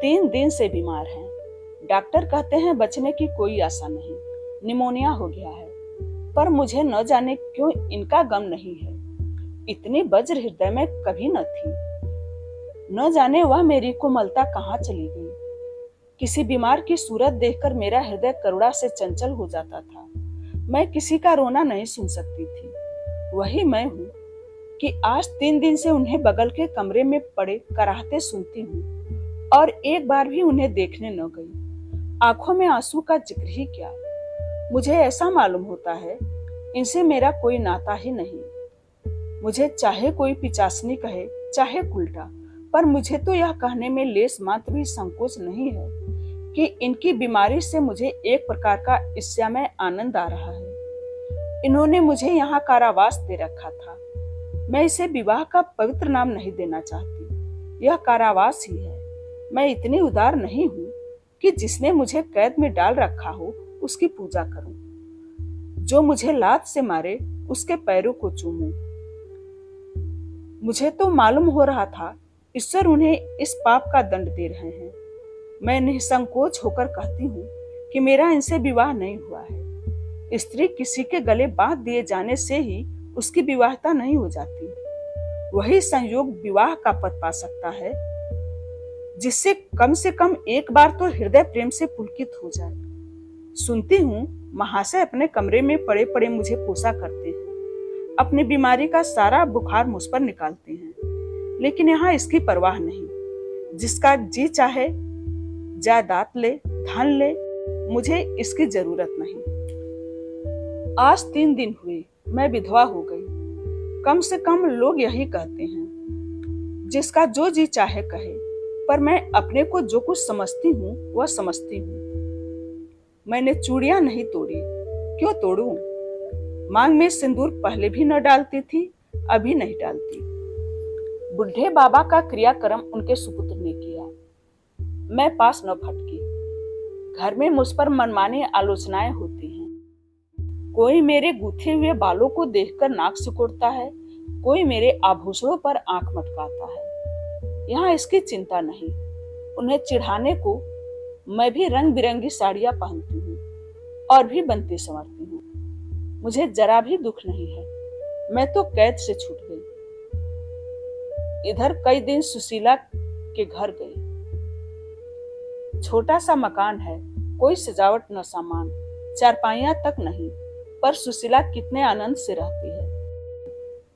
3 दिन से बीमार हैं। डॉक्टर कहते हैं बचने की कोई आशा नहीं, निमोनिया हो गया है। पर मुझे न जाने क्यों इनका गम नहीं है। इतनी वज्र हृदय में कभी न थी। न जाने वह मेरी कोमलता कहाँ चली गई। किसी बीमार की सूरत देखकर मेरा हृदय करुणा से चंचल हो जाता था। मैं किसी का रोना नहीं सुन सकती थी। वही मैं हूँ कि आज 3 दिन से उन्हें बगल के कमरे में पड़े कराहते सुनती हूँ और एक बार भी उन्हें देखने न गई। आंखों में आंसू का जिक्र ही क्या। मुझे ऐसा मालूम होता है इनसे मेरा कोई नाता ही नहीं। मुझे चाहे कोई पिचासनी कहे चाहे उल्टा, पर मुझे तो यह कहने में लेस मात्र भी संकोच नहीं है कि इनकी बीमारी से मुझे एक प्रकार का ईर्ष्यामय आनंद आ रहा है। इन्होंने मुझे यहाँ कारावास दे रखा था। मैं इसे विवाह का पवित्र नाम नहीं देना चाहती, यह कारावास ही है। मैं इतनी उदार नहीं हूँ कि जिसने मुझे कैद में डाल रखा हो उसकी पूजा करूं, जो मुझे लात से मारे उसके पैरों को चूमूं। मुझे तो मालूम हो रहा था ईश्वर उन्हें इस पाप का दंड दे रहे हैं। मैं निसंकोच होकर कहती हूँ कि मेरा इनसे विवाह नहीं हुआ है। स्त्री किसी के गले बांध दिए जाने से ही उसकी विवाहता नहीं हो जाती। वही संयोग विवाह का पद पा सकता है जिससे कम से कम एक बार तो हृदय प्रेम से पुलकित हो जाए। सुनती हूँ महाशय अपने कमरे में पड़े पड़े मुझे पोसा करते हैं, अपनी बीमारी का सारा बुखार मुझ पर निकालते हैं, लेकिन यहाँ इसकी परवाह नहीं। जिसका जी चाहे जायदाद ले, धन ले, मुझे इसकी जरूरत नहीं। आज 3 दिन हुए मैं विधवा हो गई। कम से कम लोग यही कहते हैं, जिसका जो जी चाहे कहे, पर मैं अपने को जो कुछ समझती हूँ वह समझती हूँ। मैंने चूड़ियां नहीं तोड़ी, क्यों तोड़ूं? मांग में सिंदूर पहले भी न डालती थी, अभी नहीं डालती। बुढ़े बाबा का क्रियाक्रम उनके सुपुत्र ने किया, मैं पास न फटकी। घर में मुझ पर मनमानी आलोचनाएं होती हैं। कोई मेरे गूथे हुए बालों को देखकर नाक सिकोड़ता है, कोई मेरे आभूषणों पर आंख मटकाता है। यहाँ इसकी चिंता नहीं। उन्हें चिढ़ाने को मैं भी रंग बिरंगी साड़ियां पहनती हूँ और भी बनती संवरती हूँ। मुझे जरा भी दुख नहीं है। मैं तो कैद से छूट गई। इधर कई दिन सुशीला के घर गई। छोटा सा मकान है, कोई सजावट न सामान, चारपाइयां तक नहीं, पर सुशीला कितने आनंद से रहती है।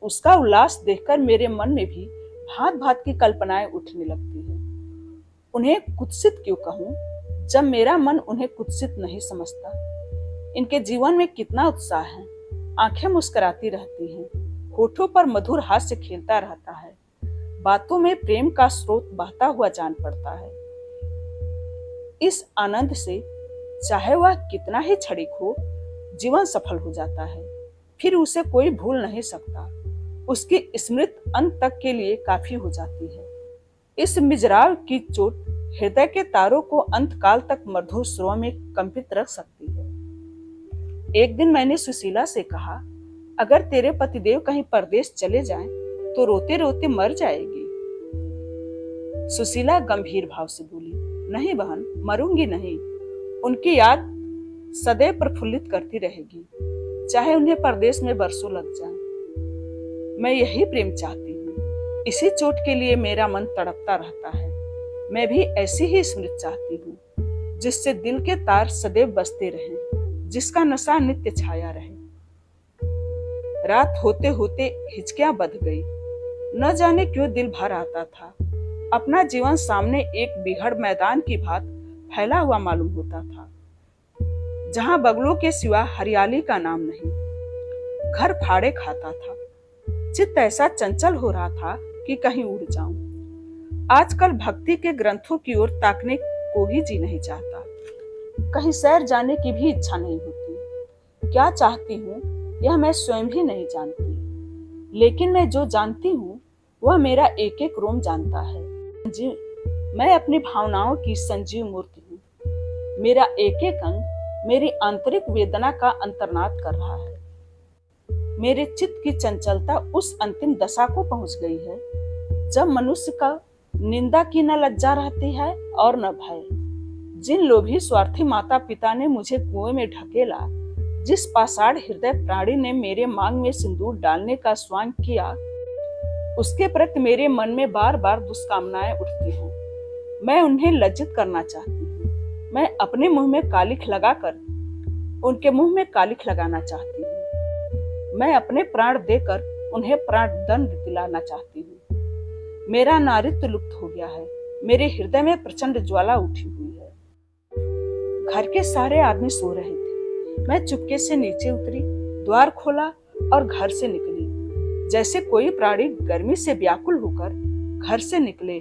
उसका उल्लास देखकर मेरे मन में भी भांत भांत की कल्पनाएं उठने लगती है। उन्हें कुत्सित क्यों कहूं, जब मेरा मन उन्हें कुत्सित नहीं समझता। इनके जीवन में कितना उत्साह है। आंखें मुस्कुराती रहती हैं, होठों पर मधुर हास्य खेलता रहता है, बातों में प्रेम का स्रोत बहता हुआ जान पड़ता है। इस आनंद से चाहे वह कितना ही क्षणिक हो, जीवन सफल हो जाता है। फिर उसे कोई भूल नहीं सकता। उसकी स्मृति अंत तक के लिए काफी हो जाती है। इस मिजराल की चोट हृदय के तारों को अंतकाल तक मधुर स्वर में कंपित रख सकती है। एक दिन मैंने सुशीला से कहा, अगर तेरे पतिदेव कहीं परदेश चले जाएं, तो रोते रोते मर जाएगी। सुशीला गंभीर भाव से बोली, नहीं बहन, मरूंगी नहीं। उनकी याद सदैव प्रफुल्लित करती रहेगी, चाहे उन्हें परदेश में बरसों लग जाए। मैं यही प्रेम चाहती हूँ। इसी चोट के लिए मेरा मन तड़पता रहता है। मैं भी ऐसी ही स्मृति चाहती हूँ, जिससे दिल के तार सदैव बजते रहें, जिसका नशा नित्य छाया रहे। रात होते होते हिचकियां बंध गई। न जाने क्यों दिल भर आता था। अपना जीवन सामने एक बिगड़ मैदान की भांत फैला हुआ मालूम होता था, जहां बगलों के सिवा हरियाली का नाम नहीं। घर फाड़े खाता था। चित्त ऐसा चंचल हो रहा था कि कहीं उड़ जाऊं। आजकल भक्ति के ग्रंथों की ओर ताकने को ही जी नहीं चाहता। कहीं सैर जाने की भी इच्छा नहीं होती। क्या चाहती हूँ यह मैं स्वयं भी नहीं जानती, लेकिन मैं जो जानती हूँ वह मेरा एक एक रोम जानता है। मैं अपनी भावनाओं की संजीव मूर्ति हूँ। मेरा एक एक अंग मेरी आंतरिक वेदना का अंतर्नाद कर रहा है। मेरे चित्त की चंचलता उस अंतिम दशा को पहुंच गई है जब मनुष्य का निंदा की न लज्जा रहती है और न भय। जिन लोभी स्वार्थी माता पिता ने मुझे कुएं में ढकेला, जिस पाषाण हृदय प्राणी ने मेरे मांग में सिंदूर डालने का स्वांग किया, उसके प्रति मेरे मन में बार बार दुष्कामनाएं उठती हैं। मैं उन्हें लज्जित करना चाहती हूँ। मैं अपने मुंह में कालिख लगाकर उनके मुंह में कालिख लगाना चाहती हूँ। मैं अपने प्राण देकर उन्हें प्राण दंड दिलाना चाहती हूँ। मेरा नारित्व लुप्त हो गया है। मेरे हृदय में प्रचंड ज्वाला उठी हुई है। घर के सारे आदमी सो रहे थे। मैं चुपके से नीचे उतरी, द्वार खोला और घर से निकली। जैसे कोई प्राणी गर्मी से व्याकुल होकर घर से निकले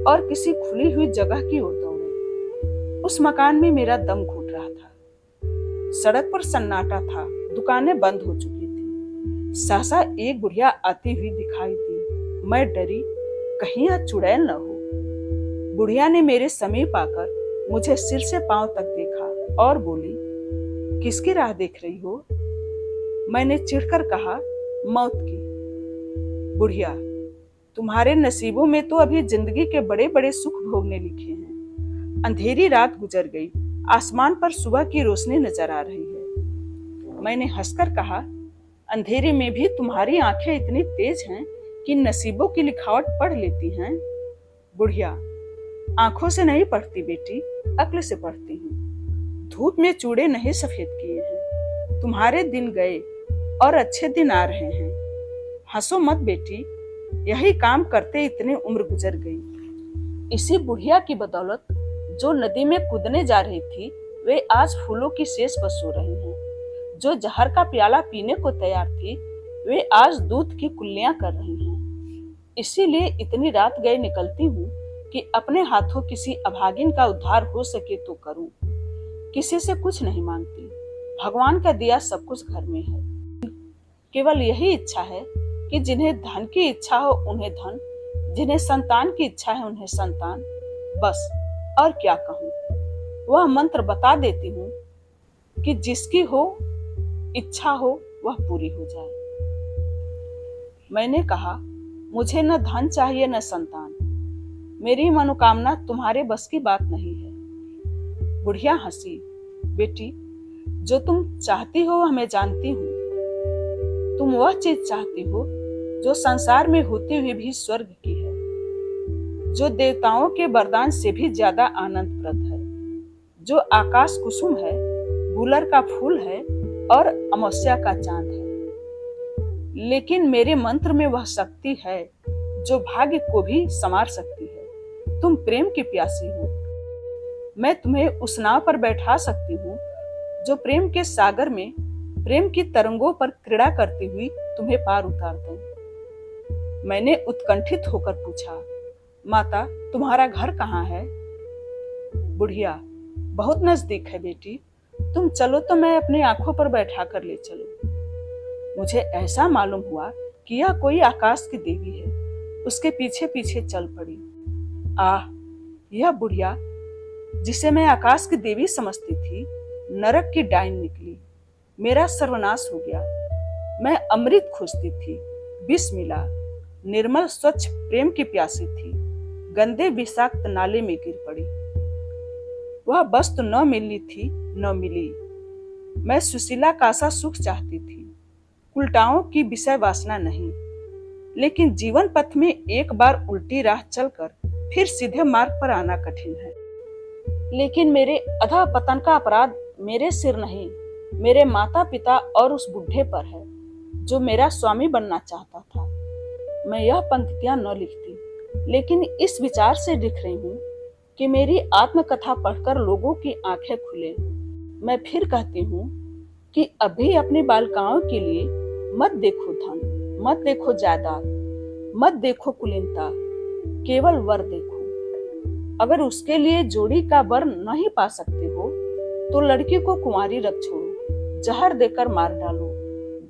और किसी खुली हुई जगह की ओर दौड़े। उस मकान में मेरा दम घुट रहा था। सड़क पर सन्नाटा था। दुकानें बंद हो चुकी थी। सहसा एक बुढ़िया आती हुई दिखाई दी। मैं डरी, कहीं यह चुड़ैल न हो। बुढ़िया ने मेरे समीप आकर मुझे सिर से पांव तक देखा और बोली, किसकी राह देख रही हो? मैंने चिढ़कर कहा, मौत की। बुढ़िया, तुम्हारे नसीबों में तो अभी जिंदगी के बड़े बड़े सुख भोगने लिखे हैं। अंधेरी रात गुजर गई, आसमान पर सुबह की रोशनी नजर आ रही है। मैंने हंसकर कहा, अंधेरे में भी तुम्हारी आंखें इतनी तेज हैं कि नसीबों की लिखावट पढ़ लेती हैं। बुढ़िया, आंखों से नहीं पढ़ती बेटी, अक्ल से पढ़ती हूँ। धूप में चूड़े नहीं सफेद किए हैं। तुम्हारे दिन गए और अच्छे दिन आ रहे हैं। हंसो मत बेटी, यही काम करते इतनी उम्र गुजर गई। इसी बुढ़िया की बदौलत जो नदी में कूदने जा रही थी, वे आज फूलों की शेष पर सो रही हैं। जो जहर का प्याला पीने को तैयार थी, वे आज दूध की कुल्लियां कर रही हैं। इसीलिए इतनी रात गए निकलती हूँ कि अपने हाथों किसी अभागिन का उद्धार हो सके तो करूं। किसी से कुछ नहीं मांगती। भगवान का दिया सब कुछ घर में है। केवल यही इच्छा है कि जिन्हें धन की इच्छा हो उन्हें धन, जिन्हें संतान की इच्छा है उन्हें संतान। बस और क्या कहूँ। वह मंत्र बता देती हूँ कि जिसकी हो इच्छा हो वह पूरी हो जाए। मैंने कहा, मुझे न धन चाहिए न संतान। मेरी मनोकामना तुम्हारे बस की बात नहीं है। बुढ़िया हंसी, बेटी, जो तुम चाहती हो मैं जानती हूँ। तुम वह चीज चाहती हो जो संसार में होते हुए भी स्वर्ग की है, जो देवताओं के वरदान से भी ज्यादा आनंदप्रद है, जो आकाश कुसुम है, गुलर का फूल है और अमावस्या का चांद है। लेकिन मेरे मंत्र में वह शक्ति है जो भाग्य को भी संवार सकती है। तुम प्रेम की प्यासी हो। मैं तुम्हें उस नाव पर बैठा सकती हूँ जो प्रेम के सागर में प्रेम की तरंगों पर क्रीड़ा करती हुई तुम्हें पार उतार दे। मैंने उत्कंठित होकर पूछा, माता, तुम्हारा घर कहाँ है? बुढ़िया, बहुत नजदीक है बेटी। तुम चलो तो मैं अपनी आंखों पर बैठा कर ले चलूं। मुझे ऐसा मालूम हुआ कि यह कोई आकाश की देवी है। उसके पीछे पीछे चल पड़ी। आह, यह बुढ़िया जिसे मैं आकाश की देवी समझती थी, नरक की डाइन निकली। मेरा सर्वनाश हो गया। मैं अमृत खोजती थी, विष मिला। निर्मल स्वच्छ प्रेम की प्यासी थी, गंदे विषाक्त नाले में गिर पड़ी। वह वस्तु न मिलनी थी, न मिली। मैं सुशीला का सा सुख चाहती थी, उल्टाओं की विषय वासना नहीं। लेकिन जीवन पथ में एक बार उल्टी राह चलकर फिर सीधे मार्ग पर आना कठिन है। लेकिन मेरे अधः पतन का अपराध मेरे सिर नहीं, मेरे माता पिता और उस बुढ़े पर है जो मेरा स्वामी बनना चाहता था। मैं यह पंक्तियां न लिखती, लेकिन इस विचार से लिख रही हूँ कि मेरी आत्मकथा पढ़कर लोगों की आंखें खुले। मैं फिर कहती हूँ कि अभी अपनी बालिकाओं के लिए मत देखो धन, मत देखो जायदाद, मत देखो कुलीनता, केवल वर देखो। अगर उसके लिए जोड़ी का वर नहीं पा सकते हो तो लड़की को कुंवारी रख छोड़ो, जहर देकर मार डालो,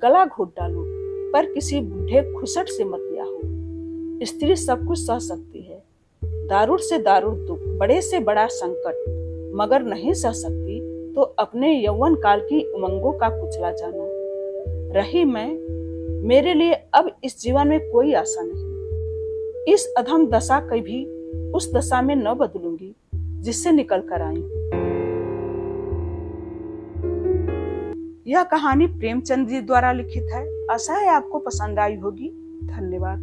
गला घोट डालो, पर किसी बूढ़े खुसट से मत ब्याहो। स्त्री सब कुछ सह सकती है, दारुण से दारुण दुख, बड़े से बड़ा संकट, मगर नहीं सह सकती तो अपने यौवन काल की उमंगों का कुचला जाना। रही मैं, मेरे लिए अब इस जीवन में कोई आशा नहीं। इस अधम दशा की भी उस दशा में न बदलूंगी जिससे निकल कर आई हूं। यह कहानी प्रेमचंद जी द्वारा लिखित है। आशा है आपको पसंद आई होगी। धन्यवाद।